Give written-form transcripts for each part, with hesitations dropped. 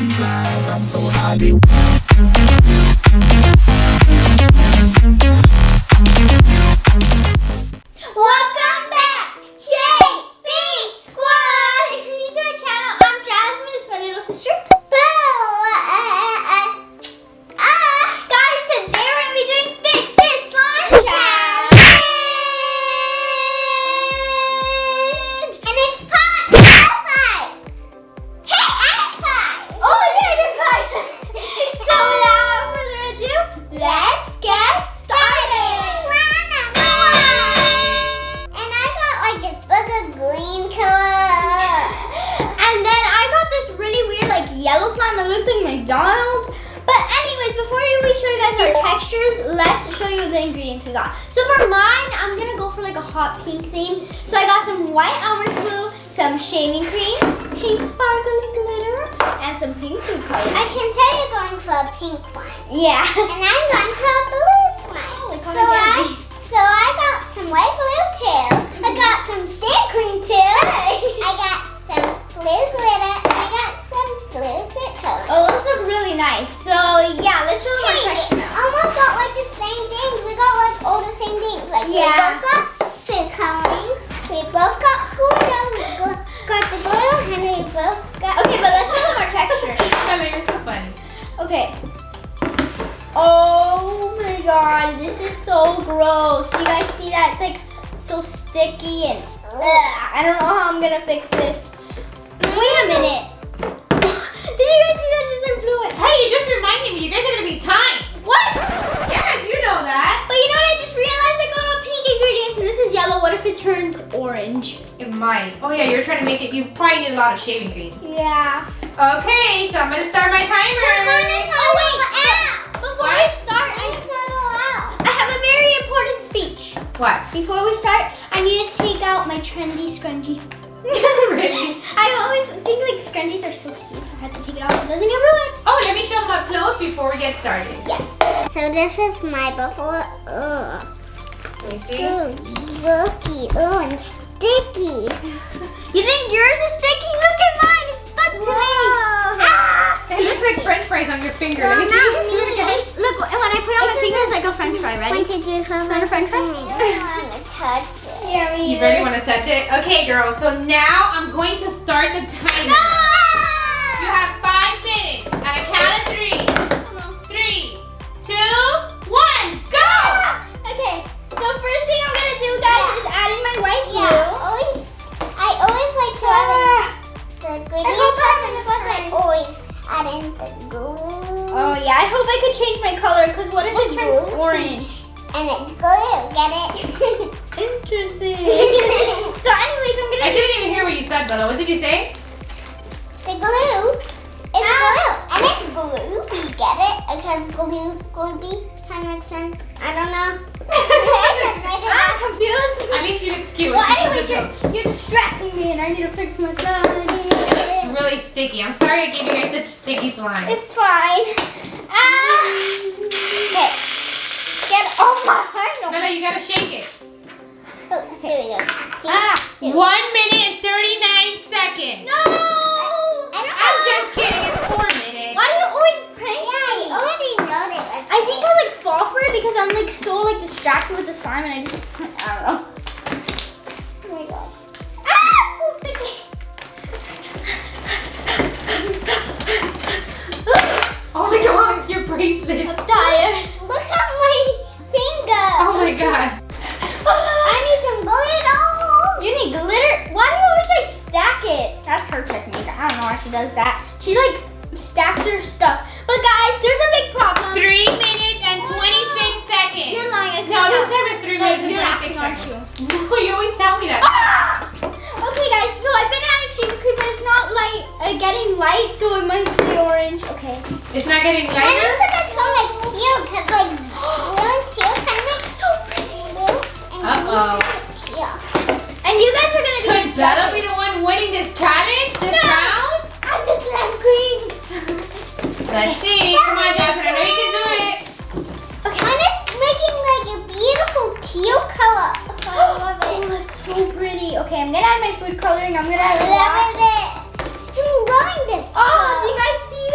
life. I'm so happy. Welcome back, JP Squad! If you're new to our channel, I'm Jasmine, it's my little sister. Guys, today we're going to be doing Fix This Slime Challenge! And it's part 5! Hey, I'm 5! Oh yeah, you're 5! So without further ado, let's get started! Plan number 1! And I got like this book of green color. And then I got this really weird like yellow slime that looks like McDonald's. But anyways, before we show you guys our textures, let's show you the ingredients we got. So for mine, I'm gonna go for like a hot pink theme. So I got some white Elmer's glue, some shaving cream, pink sparkly glitter, and some pink food color. I can tell you're going for a pink one. Yeah. And I'm going for a blue one. So I got some white glue too. I got some sand cream too. I got some blue glitter. And I got some blue food color. Oh, those look really nice. So yeah, let's show them our Hey, textures. we almost got like the same things. We got like all the same things. Like Yeah. we both got food coloring. We both got glitter. We both got the glue. And we both got... Okay, but let's show them our texture. Hello, you're so funny. Okay. Oh my god, this is so gross. You guys see that? It's like so sticky and I don't know how I'm gonna fix this. Wait a minute. Did you guys see that just flew away? Hey, you just reminded me. You guys are gonna be timed. What? Yes, you know that. But you know what? I just realized I got all pink ingredients and this is yellow. What if it turns orange? It might. Oh yeah, you're trying to make it. You probably need a lot of shaving cream. Yeah. Okay, so I'm gonna start my timer. Before we start, I have a very important speech. What? Before we start, I need to take out my trendy scrunchie. Ready? I always think like scrunchies are so cute, so I have to take it off so it doesn't get ruined. Oh, let me show them up close before we get started. Yes. So this is my before. Ugh. Let me see. So yucky. Ugh, and sticky. You think yours is sticky? Look at mine. It's stuck to me. Ah! It looks like French fries on your finger. Well, Let me not see. me. Look, when I put it on my finger, it's like a French fry. Ready? 1, 2, 3, 4, 5, Want a French fry? I don't want to touch it. Yeah, me You really want to touch it? Okay, girls. So now I'm going to start the timer. You have 5 minutes. At a count of 3. 3, 2, 1, go! Okay. So first thing I'm gonna do, guys, is add in my white glue. Yeah, I always like to add in the ingredients and first I always add in the glue. Oh yeah, I hope I could change my color because what if it turns Glue. orange? And it's glue, get it? Interesting. So anyways, I'm gonna I didn't even hear what you said, Bella. What did you say? The glue is glue. And it's gloopy, get it? Because gloopy kind of makes sense. I don't know. I'm confused. At least she looks cute. Well, She does anyways, a joke. you're distracting me and I need to fix my slime. It looks really sticky. I'm sorry I gave you guys such sticky slime. It's fine. Okay. Get off my hand. Bella, you gotta shake it. Oh, here we go. See? 1 minute and 39 seconds. No! I'm just kidding. It's 4 minutes. Why do you always prank Yeah, me? you already know that. I think I'll like fall for it because I'm like so like distracted with the slime and I don't know. Oh my god. Ah, it's so sticky. Oh my god, your bracelet. I'm tired. Look at my finger. Oh my god. I need some glitter. You need glitter? Why do you always like stack it? That's her technique. I don't know why she does that. She like stacks her stuff. But guys, there's a big problem. 3 minutes and 26 seconds. You're lying. I No, can't this tell. time it's 3 No, minutes and you're 26 laughing, aren't seconds. you? No, you always tell me that. Ah! Okay, guys. So I've been adding shaving cream, but it's not like getting light, so it might stay orange. Okay. It's not getting I lighter? need to turn like teal because like blue and teal kind of makes so pretty. Blue and Uh-oh. teal. And you guys are gonna be. Could Bella be the one winning this challenge, this round? I'm the slime queen. Let's see. Come on, Jasmine. I know you can do it. Okay. And it's making like a beautiful teal color. I love Oh, it. that's so pretty. Okay, I'm gonna add my food coloring. I'm gonna I add a love lot. it. I'm loving this. Oh, do you guys see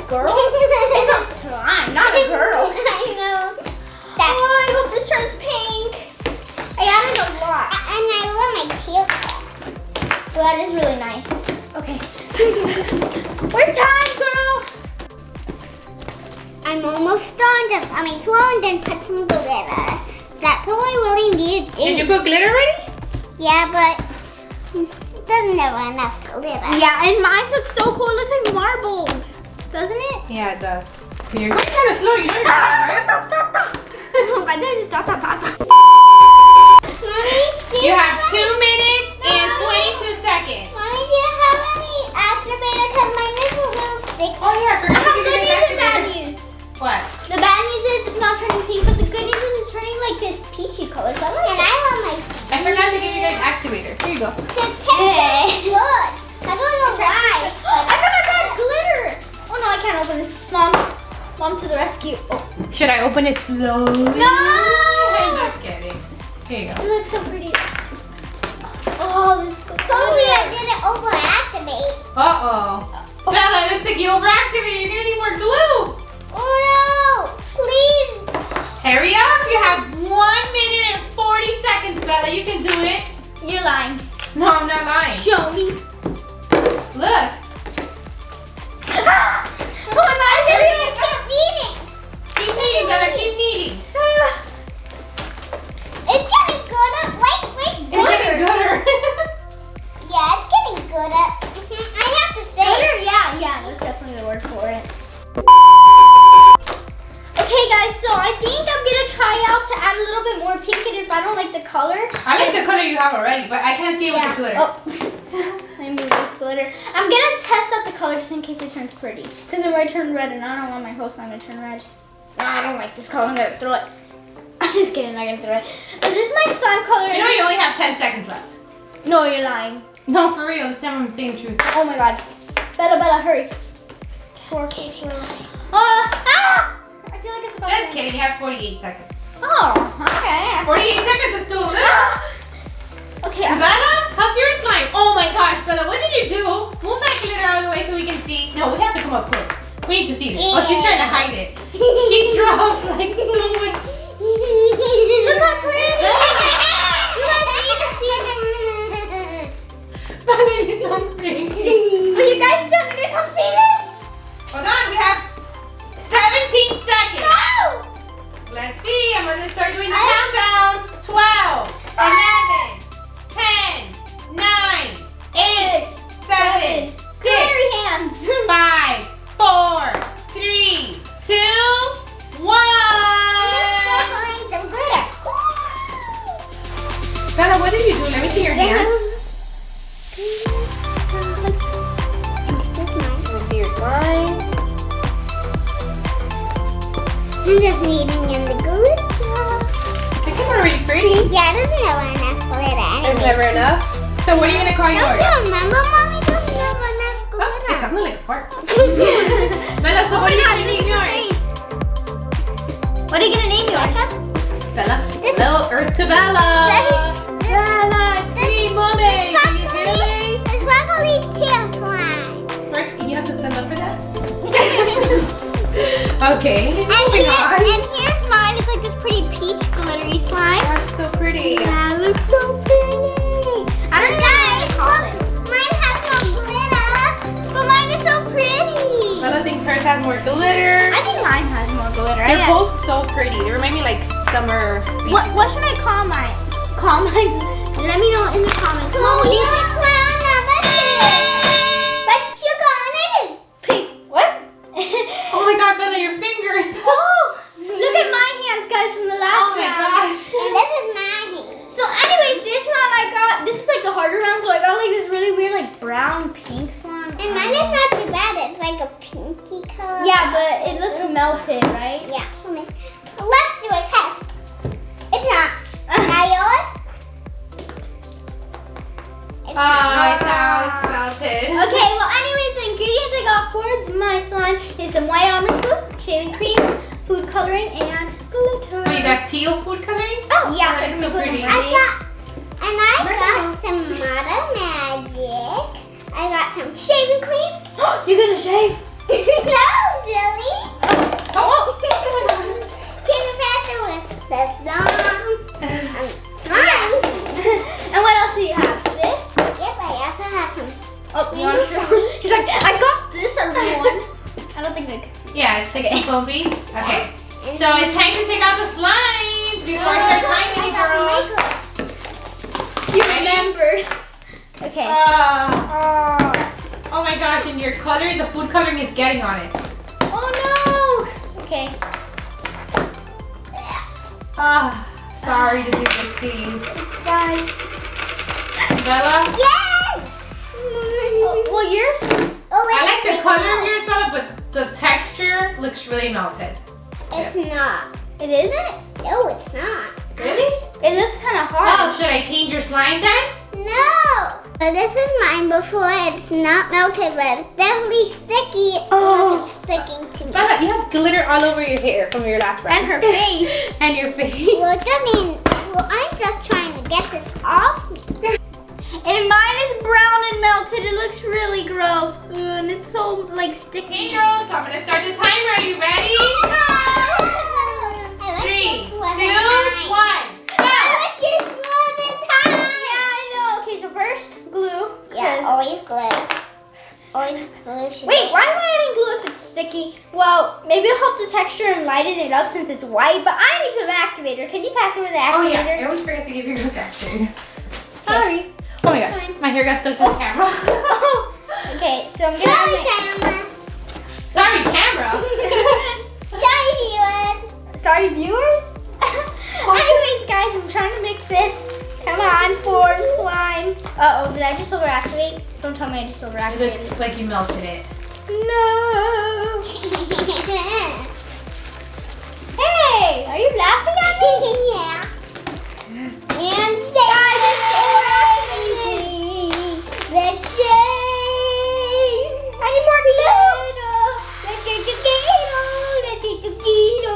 girl. It's a slime, not a girl. I know. Oh, I hope this turns pink. I added a lot. And I love my teal color. Well, that is really nice. Okay. We're time, girl. I'm almost done. Just let me slow and then put some glitter. That's all I really need to do. Did you put glitter already? Yeah, but there's never enough glitter. Yeah, and mine looks so cool. It looks like marbled. Doesn't it? Yeah, it does. You're going kind of slow. You know you're right? I did dot, dot, dot. Mommy, You have 2 minutes and 22 seconds. Mommy, do you have any activator? Because mine is a little sticky. Oh yeah, I forgot to Good give you news and the bad activator. news. What? The bad news is it's not turning pink, but the good news is it's turning like this peachy color. So I And I love my I forgot to give you guys activator. Here you go. the texture is good. I don't know why. I forgot to add glitter. Oh no, I can't open this. Mom to the rescue. Oh. Should I open it slowly? No! I'm just kidding. Here you It go. looks so pretty. Oh, this is Hopefully I didn't overactivate. Uh-oh. Bella, it looks like you overactivated. You're gonna need more glue. Oh no! Please. Hurry up. You have 1 minute and 40 seconds, Bella. You can do it. You're lying. No, I'm not lying. Show me. Look. Oh my god, I did it! Keep eating. Keep kneading, Bella. Keep kneading. It's getting good. Wait. It's getting gooder. Yeah, it's getting good. I have to say. Glitter? Yeah, that's definitely the word for it. Okay guys, so I think I'm gonna try out to add a little bit more pink, and if I don't like the color, I like the color you have already, but I can't see it with the glitter. Oh, let me move this glitter. I'm gonna test out the color just in case it turns pretty. Because if I turn red and I don't want my coastline to turn red. No, I don't like this color. I'm gonna throw it. I'm just kidding. I'm gonna throw it. But this is my slime color. You know you only have 10 seconds left. No, you're lying. No, for real. This time I'm saying the truth. Oh my god. Bella, hurry. 4, 4, 4. I feel like it's about Just to- kidding. You have 48 seconds. Oh, okay. 48 seconds is still a little. Okay, Bella, how's your slime? Oh my gosh, Bella, what did you do? Move that glitter out of the way so we can see. No, we have to come up close. We need to see this. Oh, she's trying to hide it. She dropped like so much. Look how pretty. You guys need to see it. Bella, you're so pretty. Will you guys still need to come see this? Hold on, we have 17 seconds. No! Let's see, I'm gonna start doing the countdown. 12, 11, 10, 9, 8, 7, 6, Glittery hands. 5, 4, 3, 2, 1. Applying some glitter. Bella, what did you do? Let me see your hands. Let me see your slime. I'm just kneading in the glitter. I think we're already pretty. Yeah, there's never enough glitter There's anyway. never enough. So what are you gonna call Don't yours? you remember, Mommy? There's never enough Oh, it glitter. sounded like a fart. Bella, so what are you gonna name yours? What are you gonna name yours? Bella. Hello, Earth to Bella. Bella, it's me, Mommy. Can you hear me? It's probably tail slime. Spark, you have to stand up for that? Okay, And moving on. here's mine. It's like this pretty peach glittery slime. That's so pretty. Yeah, it looks so pretty. I don't know what Guys, to call look, mine has no glitter, but mine is so pretty. Bella thinks hers has more glitter. I think mine has more glitter. They're both so pretty. They remind me like summer. What should I call mine? Call mine. Let me know in the comments. Mom, what do you think? What you gonna do? What? Oh my god, Bella, your fingers. Oh, look at my hands, guys, from the last Oh my round. gosh. And this is mine. So, anyways, this round I got. This is like the harder round, so I got like this really weird, like brown pink slime. And mine is not too bad. It's like a pinky color. Yeah, but it looks melted, right? Yeah. Let's do a test. It's not. Now yours? It's Oh, it sounds melted. Okay, well, anyways, the ingredients I got for my slime is some white almond glue, shaving cream, food coloring, and glitter. Oh, you got teal food coloring? Oh, yeah, that looks so pretty. I got some Modern Magic. I got some shaving cream. You're gonna shave? No, Oh, you want to show? She's like, I got this, everyone. I don't think they can see. Yeah, it's like some foam beads. Okay. So it's time to take out the slimes before I start timing you, girls. You remembered. Okay. Oh my gosh, and your color, the food coloring is getting on it. Oh no. Okay. Sorry to do this to you. It's fine. Bella? Yay! Well, yours? Oh, wait. I like the color of yours, Bella, but the texture looks really melted. It's not. It isn't? No, it's not. Really? It looks kind of hard. Oh, should I change your slime then? No. This is mine before. It's not melted, but it's definitely sticky. Oh. It's sticking to me. Bella, you have glitter all over your hair from your last round. And her face. And your face. Well, it doesn't. Well, I'm just trying to get this off me. And mine is brown and melted. It looks really gross. Ugh, and it's so like sticky. Hey girls, so I'm gonna start the timer. Are you ready? I wish 3, 2, this 1, wasn't time. go! I wish this wasn't time. Yeah, I know. Okay, so first glue. Yeah, 'cause- always glue. Always glue. should Wait, be- why am I adding glue if it's sticky? Well, maybe it'll help the texture and lighten it up since it's white, but I need some activator. Can you pass over the Oh activator? yeah, I always forget to give you your activator. Sorry. Oh my gosh, my hair got stuck to the camera. Okay, so I'm Sorry, gonna camera. Sorry, camera. Sorry, viewers. Sorry, viewers. Anyways, guys, I'm trying to mix this. Come on, form slime. Uh-oh, did I just overactivate? Don't tell me I just It overactivated. looks like you melted it. No. Hey, are you laughing at me? Yeah. And stay. Let's shake. I need more glue. Let's shake the keto. Let's shake the keto.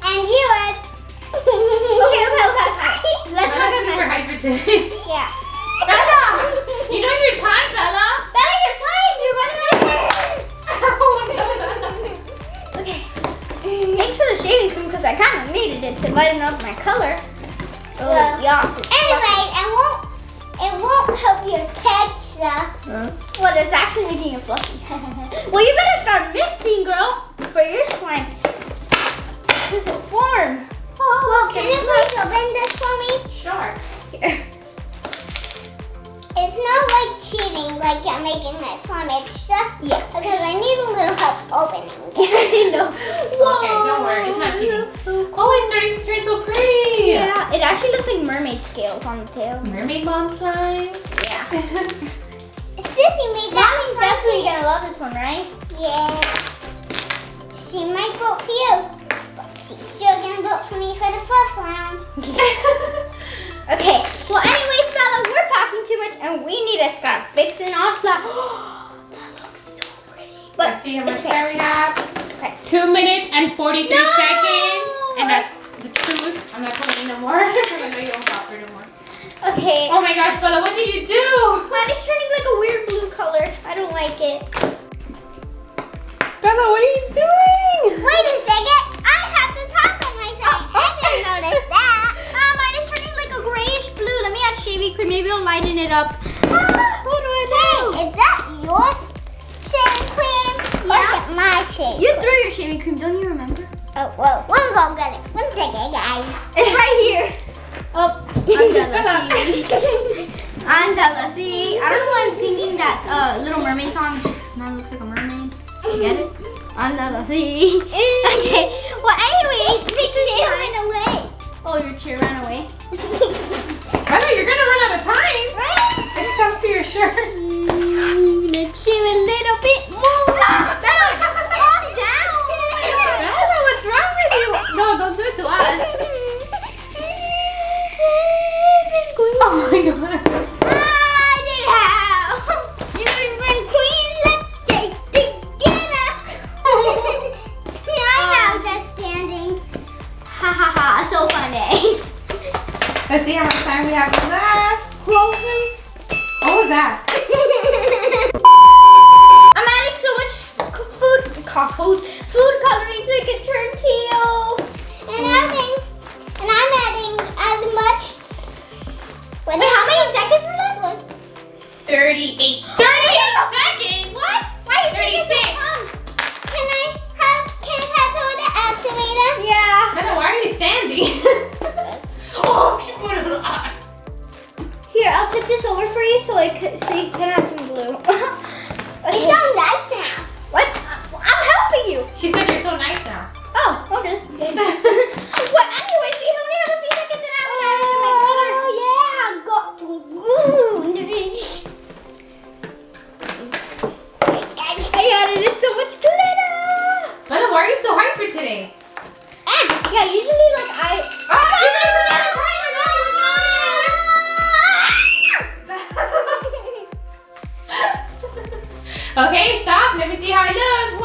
And viewers. Okay. Let's Bella's look super at hyper today. Yeah. Bella! You know your time, Bella! Bella, you're tired. You're running out of hair. Okay. Thanks for the shaving cream because I kind of needed it to lighten up my color. Oh, Well, yes. It's Anyway, it won't help your texture. fluffy. Well, it's actually making it fluffy. Well, you better start mixing, girl, for your slime. This will form. Well, can you please open this for me? Sure. It's not like cheating, like you're making that slime. It's just because I need a little help opening. I know. Okay, don't worry, it's not cheating. Oh, it's starting to turn so pretty! Yeah, it actually looks like mermaid scales on the tail. Mermaid mom slime. Yeah. Sissy made that Mommy's one definitely for me. gonna love this one, right? Yeah. She might vote for you, but she's sure gonna vote for me for the first round. Okay. Well, anyways, Bella, we're talking too much, and we need to start fixing our slime. That looks so pretty. Let's see how much it's okay. time we have. Okay. 2 minutes and 43 No! seconds. And that's the truth. I'm not putting in no more. I know you won't stop for no more. Okay. Oh my gosh, Bella, what did you do? Mine is turning like a weird blue color. I don't like it. Bella, what are you doing? Wait a second, I have the top on my thing. I didn't notice that. Mine is turning like a grayish blue. Let me add shaving cream. Maybe I'll lighten it up. What do I do? Hey, is that your shaving cream? Or is it my shaving? You threw your shaving cream, don't you remember? Oh, whoa. One go get it. One second, guys. It's right here. Oh, Andala, see. Andala, see. I don't know why I'm singing that Little Mermaid song. It's just because mine looks like a mermaid. You get it? Andala, see. Okay. Well, anyways, this is Ran away. Oh, your chair ran away. Bella, you're gonna run out of time. It's stuck to your shirt. Let's shave a little bit more. Bella, calm down. Bella, what's wrong with you? No, don't do it to us. Oh my god. I did how. You've been queen. Let's take together. I know, just standing. Ha ha ha. So funny. Let's see how much time we have left. Closing. What was that? I'm adding so much food coloring so it can turn teal. And so you can have some glue. It's so nice now. What? I'm helping you. She said you're so nice now. Oh, okay. What? Anyway, we only have a few seconds and I haven't added to my glitter. Oh yeah, I got some glue. I added in so much glitter. But why are you so hyper today? Yeah, usually like I. Oh, you guys Okay, stop. Let me see how it looks.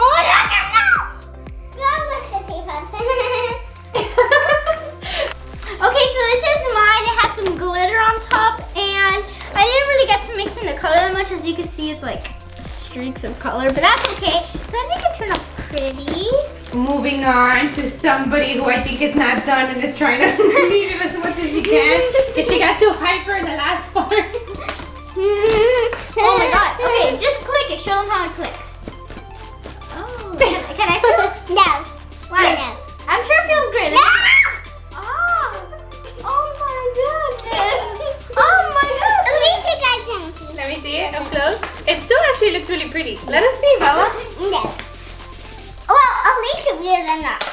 Okay, so this is mine. It has some glitter on top, and I didn't really get to mix in the color that much. As you can see, it's like streaks of color, but that's okay. So I think it turned out pretty. Moving on to somebody who I think is not done and is trying to beat it as much as she can. Because she got too hyper in the last part. Oh my god. Okay, just click it. Show them how it clicks. Oh. Can I feel it? No. Why? No. I'm sure it feels great. No! Oh my goodness. Oh my god. Lisa got something. Let me see it up close. It still actually looks really pretty. Let us see, Bella. No. Well, Lisa will not.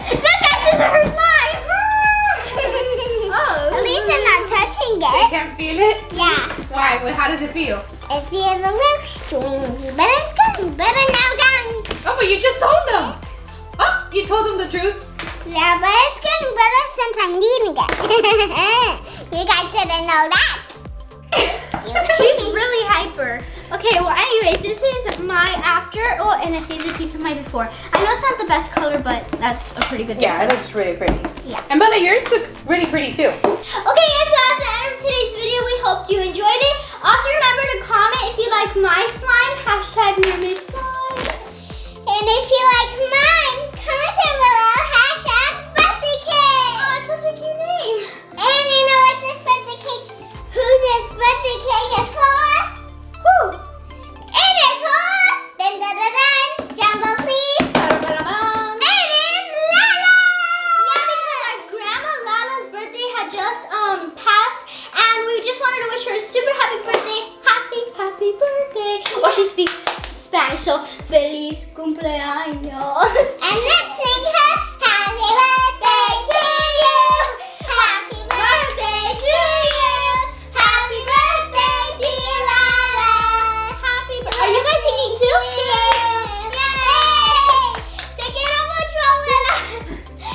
Look, that's just her slime. Oh. Lisa not touching You it. can feel it? Yeah. Why? Well, how does it feel? It feels a little stringy, but it's getting better now, done. Oh, but you just told them. Oh, you told them the truth. Yeah, but it's getting better since I'm eating it. You guys didn't know that. She's really hyper. Okay, well, anyways, this is my after. Oh, and I saved a piece of my before. I know it's not the best color, but that's a pretty good Yeah, it difference. looks really pretty. Yeah. And Bella, yours looks really pretty too. Okay, guys, so that's the end of today's video. We hope you enjoyed it. Also, remember to comment if you like my slime. Hashtag mermaid slime. And if you like mine, comment down below. Hashtag birthday cake. Oh, it's such a cute name. And you know what this birthday cake? Who this birthday cake is for? Who? It is for dun dun dun dun. Jumbo, please. Ba-da-ba-da-bum. It is Lala. Yeah, because our grandma Lala's birthday had just passed, and we just wanted to wish her a super happy birthday. Happy birthday. Oh, she speaks Spanish, so feliz cumpleaños. And let's sing her happy birthday to you. Happy birthday to you. Happy birthday, dear Lala. Happy birthday. Are you guys singing too? Yay! Te quiero mucho, abuela.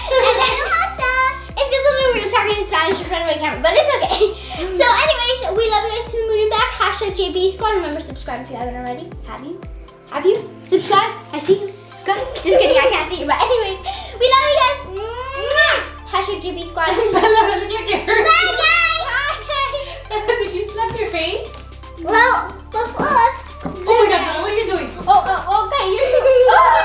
And then Hacha. It feels a little weird talking in Spanish in front of my camera, but it's okay. So anyways, we love you guys to the moon and back. Hashtag JB Squad. Remember, subscribe if you haven't already. Have you? Have you? Subscribe. I see you. Subscribe. Just kidding, I can't see you. But anyways, we love you guys. Mwah. Hashtag JB Squad. Bella, look like you're hurt. Bye, guys. Bella, did you slap your face? Well, before. Oh my god, Bella, what are you doing? Oh, okay. You're. Oh,